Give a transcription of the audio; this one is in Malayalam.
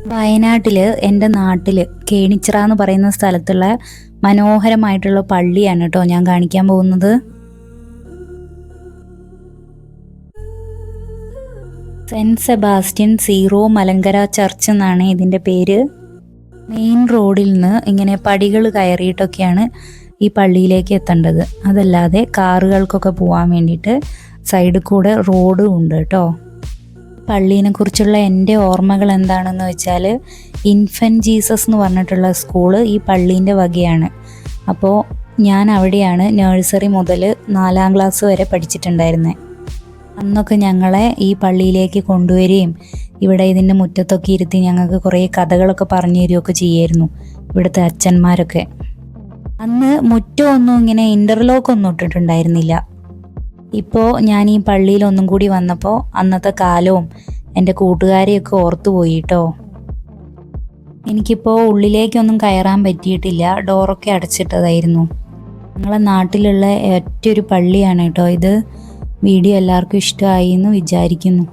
വയനാട്ടിൽ എൻ്റെ നാട്ടിൽ കേണിച്ചിറ എന്ന് പറയുന്ന സ്ഥലത്തുള്ള മനോഹരമായിട്ടുള്ള പള്ളിയാണ് കേട്ടോ ഞാൻ കാണിക്കാൻ പോകുന്നത്. Saint Sebastian Syro Malankara Church എന്നാണ് ഇതിൻ്റെ പേര്. മെയിൻ റോഡിൽ നിന്ന് ഇങ്ങനെ പടികൾ കയറിയിട്ടൊക്കെയാണ് ഈ പള്ളിയിലേക്ക് എത്തേണ്ടത്. അതല്ലാതെ കാറുകൾക്കൊക്കെ പോകാൻ വേണ്ടിയിട്ട് സൈഡിൽ കൂടെ റോഡും ഉണ്ട് കേട്ടോ. പള്ളീനെ കുറിച്ചുള്ള എൻ്റെ ഓർമ്മകൾ എന്താണെന്ന് വെച്ചാൽ ഇൻഫൻറ്റ് ജീസസ് എന്ന് പറഞ്ഞിട്ടുള്ള സ്കൂള് ഈ പള്ളീൻ്റെ വകയാണ്. അപ്പോൾ ഞാൻ അവിടെയാണ് നഴ്സറി മുതൽ 4ാം ക്ലാസ് വരെ പഠിച്ചിട്ടുണ്ടായിരുന്നത്. അന്നൊക്കെ ഞങ്ങളെ ഈ പള്ളിയിലേക്ക് കൊണ്ടുവരികയും ഇവിടെ ഇതിൻ്റെ മുറ്റത്തൊക്കെ ഇരുത്തി ഞങ്ങൾക്ക് കുറേ കഥകളൊക്കെ പറഞ്ഞു തരികയൊക്കെ ചെയ്യായിരുന്നു ഇവിടുത്തെ അച്ഛന്മാരൊക്കെ. അന്ന് മുറ്റമൊന്നും ഇങ്ങനെ ഇൻ്റർലോക്കൊന്നും ഇട്ടിട്ടുണ്ടായിരുന്നില്ല. ഇപ്പോൾ ഞാൻ ഈ പള്ളിയിൽ ഒന്നും കൂടി വന്നപ്പോൾ അന്നത്തെ കാലവും എൻ്റെ കൂട്ടുകാരെയൊക്കെ ഓർത്തുപോയി കേട്ടോ. എനിക്കിപ്പോൾ ഉള്ളിലേക്കൊന്നും കയറാൻ പറ്റിയിട്ടില്ല, ഡോറൊക്കെ അടച്ചിട്ടതായിരുന്നു. ഞങ്ങളെ നാട്ടിലുള്ള ഒറ്റൊരു പള്ളിയാണ് കേട്ടോ ഇത്. വീഡിയോ എല്ലാവർക്കും ഇഷ്ടമായി എന്ന് വിചാരിക്കുന്നു.